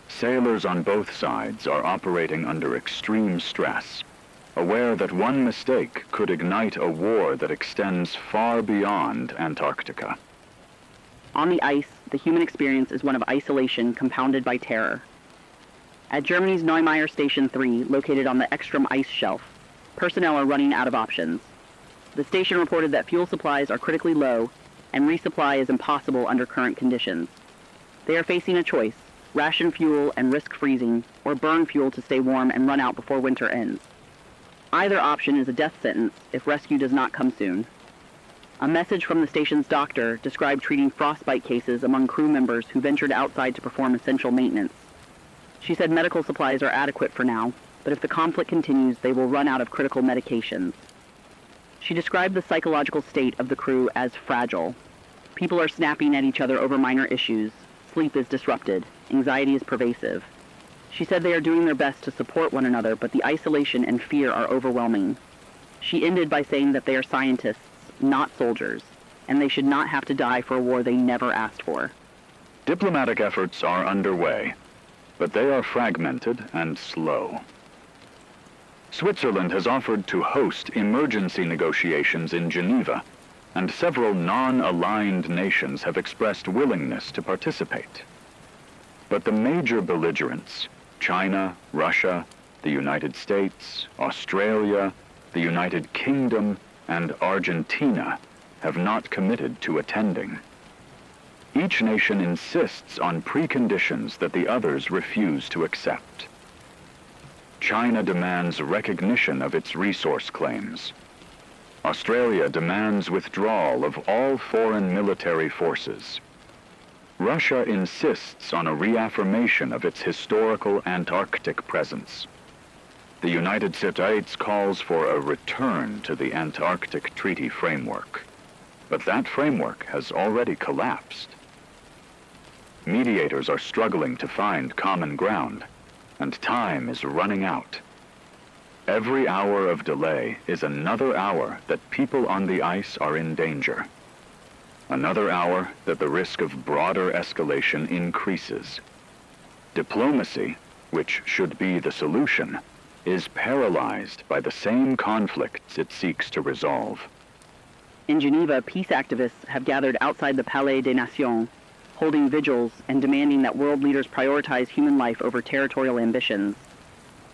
Sailors on both sides are operating under extreme stress, aware that one mistake could ignite a war that extends far beyond Antarctica. On the ice, the human experience is one of isolation compounded by terror. At Germany's Neumayer Station 3, located on the Ekstrom ice shelf, personnel are running out of options. The station reported that fuel supplies are critically low and resupply is impossible under current conditions. They are facing a choice: ration fuel and risk freezing, or burn fuel to stay warm and run out before winter ends. Either option is a death sentence if rescue does not come soon. A message from the station's doctor described treating frostbite cases among crew members who ventured outside to perform essential maintenance. She said medical supplies are adequate for now, but if the conflict continues, they will run out of critical medications. She described the psychological state of the crew as fragile. People are snapping at each other over minor issues. Sleep is disrupted. Anxiety is pervasive. She said they are doing their best to support one another, but the isolation and fear are overwhelming. She ended by saying that they are scientists, not soldiers, and they should not have to die for a war they never asked for. Diplomatic efforts are underway, but they are fragmented and slow. Switzerland has offered to host emergency negotiations in Geneva, and several non-aligned nations have expressed willingness to participate. But the major belligerents, China, Russia, the United States, Australia, the United Kingdom, and Argentina, have not committed to attending. Each nation insists on preconditions that the others refuse to accept. China demands recognition of its resource claims. Australia demands withdrawal of all foreign military forces. Russia insists on a reaffirmation of its historical Antarctic presence. The United States calls for a return to the Antarctic Treaty framework. But that framework has already collapsed. Mediators are struggling to find common ground, and time is running out. Every hour of delay is another hour that people on the ice are in danger. Another hour that the risk of broader escalation increases. Diplomacy, which should be the solution, is paralyzed by the same conflicts it seeks to resolve. In Geneva, peace activists have gathered outside the Palais des Nations, holding vigils and demanding that world leaders prioritize human life over territorial ambitions.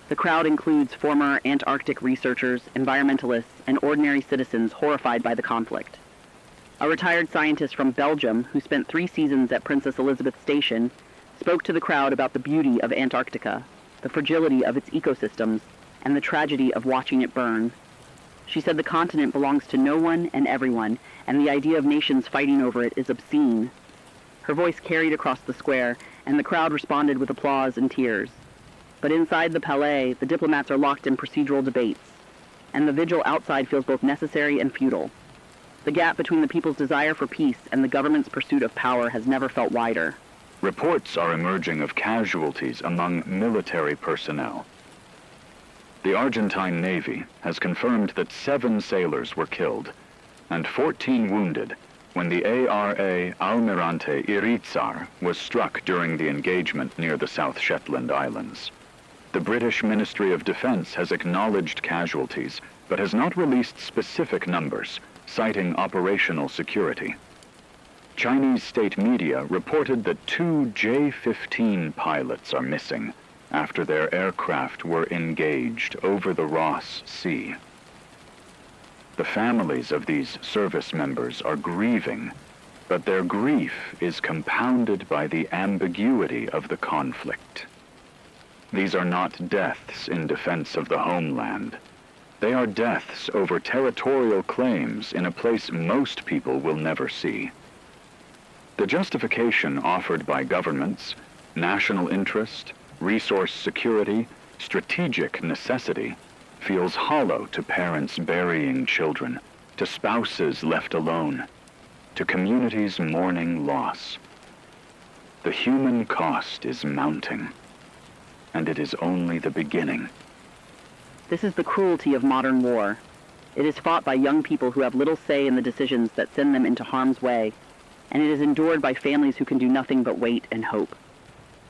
The crowd includes former Antarctic researchers, environmentalists, and ordinary citizens horrified by the conflict. A retired scientist from Belgium, who spent 3 seasons at Princess Elizabeth Station, spoke to the crowd about the beauty of Antarctica, the fragility of its ecosystems, and the tragedy of watching it burn. She said the continent belongs to no one and everyone, and the idea of nations fighting over it is obscene. Her voice carried across the square, and the crowd responded with applause and tears. But inside the Palais, the diplomats are locked in procedural debates, and the vigil outside feels both necessary and futile. The gap between the people's desire for peace and the government's pursuit of power has never felt wider. Reports are emerging of casualties among military personnel. The Argentine Navy has confirmed that 7 sailors were killed and 14 wounded when the ARA Almirante Iritzar was struck during the engagement near the South Shetland Islands. The British Ministry of Defense has acknowledged casualties, but has not released specific numbers, citing operational security. Chinese state media reported that 2 J-15 pilots are missing after their aircraft were engaged over the Ross Sea. The families of these service members are grieving, but their grief is compounded by the ambiguity of the conflict. These are not deaths in defense of the homeland. They are deaths over territorial claims in a place most people will never see. The justification offered by governments, national interest, resource security, strategic necessity, feels hollow to parents burying children, to spouses left alone, to communities mourning loss. The human cost is mounting, and it is only the beginning. This is the cruelty of modern war. It is fought by young people who have little say in the decisions that send them into harm's way, and it is endured by families who can do nothing but wait and hope.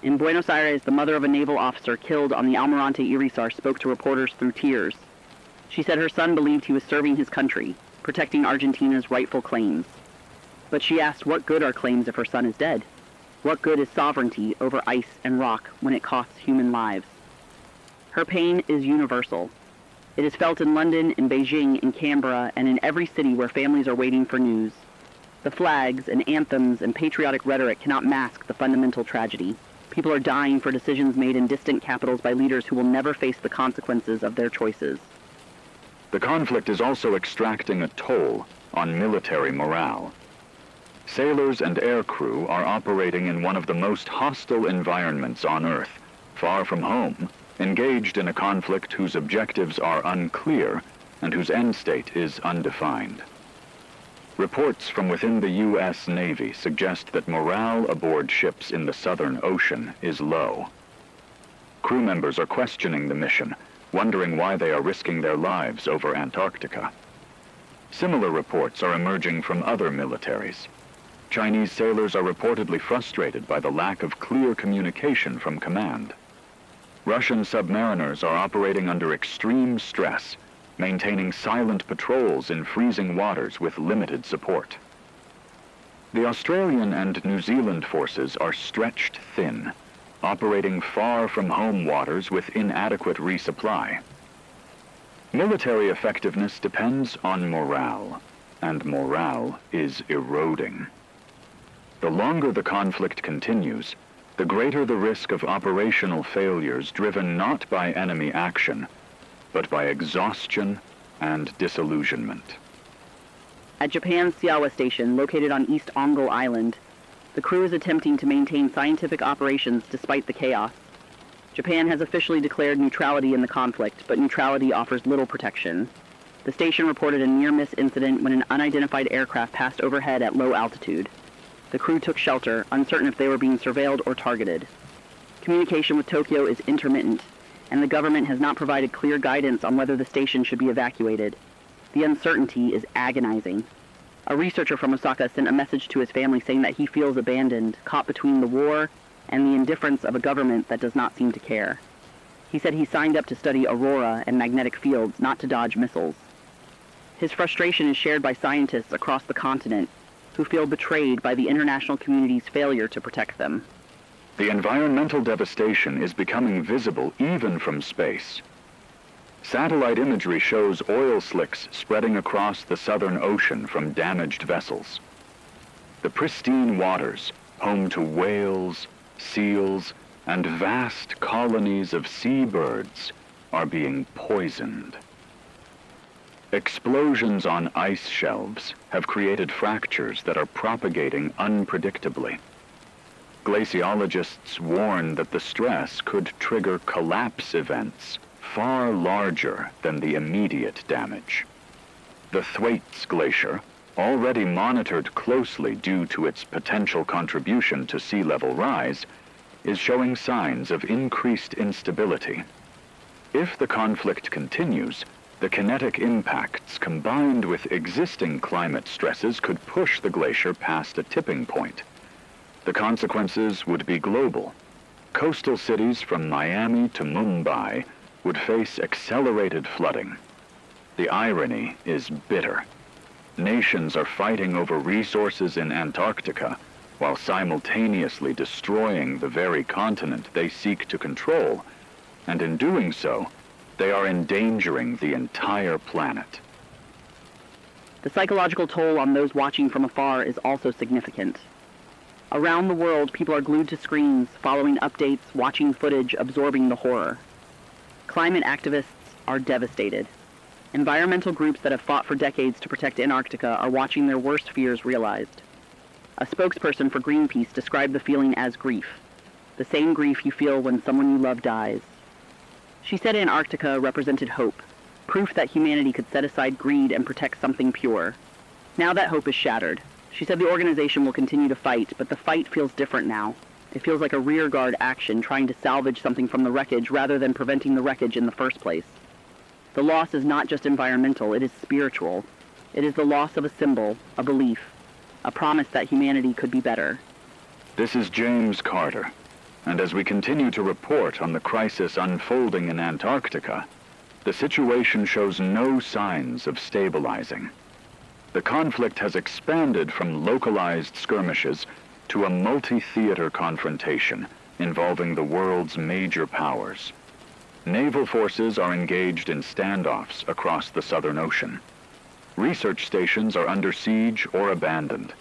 In Buenos Aires, the mother of a naval officer killed on the Almirante Iritzar spoke to reporters through tears. She said her son believed he was serving his country, protecting Argentina's rightful claims. But she asked what good are claims if her son is dead? What good is sovereignty over ice and rock when it costs human lives? Her pain is universal. It is felt in London, in Beijing, in Canberra, and in every city where families are waiting for news. The flags and anthems and patriotic rhetoric cannot mask the fundamental tragedy. People are dying for decisions made in distant capitals by leaders who will never face the consequences of their choices. The conflict is also extracting a toll on military morale. Sailors and aircrew are operating in one of the most hostile environments on Earth, far from home, engaged in a conflict whose objectives are unclear and whose end state is undefined. Reports from within the U.S. Navy suggest that morale aboard ships in the Southern Ocean is low. Crew members are questioning the mission, wondering why they are risking their lives over Antarctica. Similar reports are emerging from other militaries. Chinese sailors are reportedly frustrated by the lack of clear communication from command. Russian submariners are operating under extreme stress, maintaining silent patrols in freezing waters with limited support. The Australian and New Zealand forces are stretched thin, operating far from home waters with inadequate resupply. Military effectiveness depends on morale, and morale is eroding. The longer the conflict continues, the greater the risk of operational failures driven not by enemy action, but by exhaustion and disillusionment. At Japan's Siawa Station, located on East Ongle Island, the crew is attempting to maintain scientific operations despite the chaos. Japan has officially declared neutrality in the conflict, but neutrality offers little protection. The station reported a near-miss incident when an unidentified aircraft passed overhead at low altitude. The crew took shelter, uncertain if they were being surveilled or targeted. Communication with Tokyo is intermittent, and the government has not provided clear guidance on whether the station should be evacuated. The uncertainty is agonizing. A researcher from Osaka sent a message to his family saying that he feels abandoned, caught between the war and the indifference of a government that does not seem to care. He said he signed up to study aurora and magnetic fields, not to dodge missiles. His frustration is shared by scientists across the continent who feel betrayed by the international community's failure to protect them. The environmental devastation is becoming visible even from space. Satellite imagery shows oil slicks spreading across the Southern Ocean from damaged vessels. The pristine waters, home to whales, seals, and vast colonies of seabirds, are being poisoned. Explosions on ice shelves have created fractures that are propagating unpredictably. Glaciologists warn that the stress could trigger collapse events far larger than the immediate damage. The Thwaites Glacier, already monitored closely due to its potential contribution to sea level rise, is showing signs of increased instability. If the conflict continues, the kinetic impacts combined with existing climate stresses could push the glacier past a tipping point. The consequences would be global. Coastal cities from Miami to Mumbai would face accelerated flooding. The irony is bitter. Nations are fighting over resources in Antarctica while simultaneously destroying the very continent they seek to control, and in doing so, they are endangering the entire planet. The psychological toll on those watching from afar is also significant. Around the world, people are glued to screens, following updates, watching footage, absorbing the horror. Climate activists are devastated. Environmental groups that have fought for decades to protect Antarctica are watching their worst fears realized. A spokesperson for Greenpeace described the feeling as grief, the same grief you feel when someone you love dies. She said Antarctica represented hope, proof that humanity could set aside greed and protect something pure. Now that hope is shattered. She said the organization will continue to fight, but the fight feels different now. It feels like a rearguard action, trying to salvage something from the wreckage rather than preventing the wreckage in the first place. The loss is not just environmental, it is spiritual. It is the loss of a symbol, a belief, a promise that humanity could be better. This is James Carter, and as we continue to report on the crisis unfolding in Antarctica, the situation shows no signs of stabilizing. The conflict has expanded from localized skirmishes to a multi-theater confrontation involving the world's major powers. Naval forces are engaged in standoffs across the Southern Ocean. Research stations are under siege or abandoned.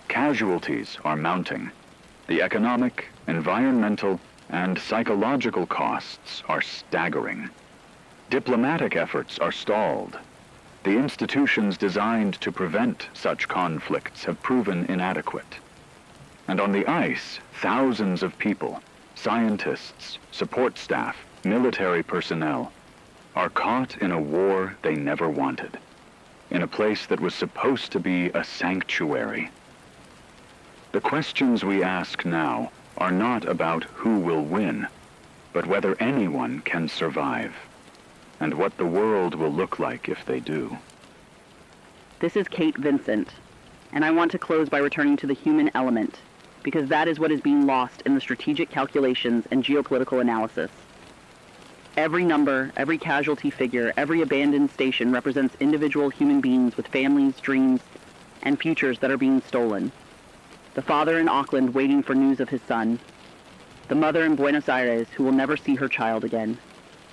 Casualties are mounting. The economic, environmental, and psychological costs are staggering. Diplomatic efforts are stalled. The institutions designed to prevent such conflicts have proven inadequate. And on the ice, thousands of people, scientists, support staff, military personnel, are caught in a war they never wanted, in a place that was supposed to be a sanctuary. The questions we ask now are not about who will win, but whether anyone can survive, and what the world will look like if they do. This is Kate Vincent, and I want to close by returning to the human element, because that is what is being lost in the strategic calculations and geopolitical analysis. Every number, every casualty figure, every abandoned station represents individual human beings with families, dreams, and futures that are being stolen. The father in Auckland waiting for news of his son. The mother in Buenos Aires who will never see her child again.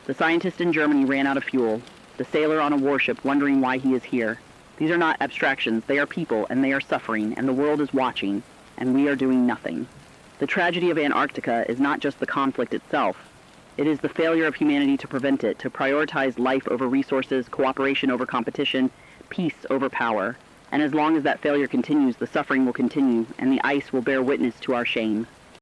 The scientist in Germany ran out of fuel. The sailor on a warship wondering why he is here. These are not abstractions. They are people, and they are suffering, and the world is watching, and we are doing nothing. The tragedy of Antarctica is not just the conflict itself. It is the failure of humanity to prevent it, to prioritize life over resources, cooperation over competition, peace over power. And as long as that failure continues, the suffering will continue, and the ice will bear witness to our shame.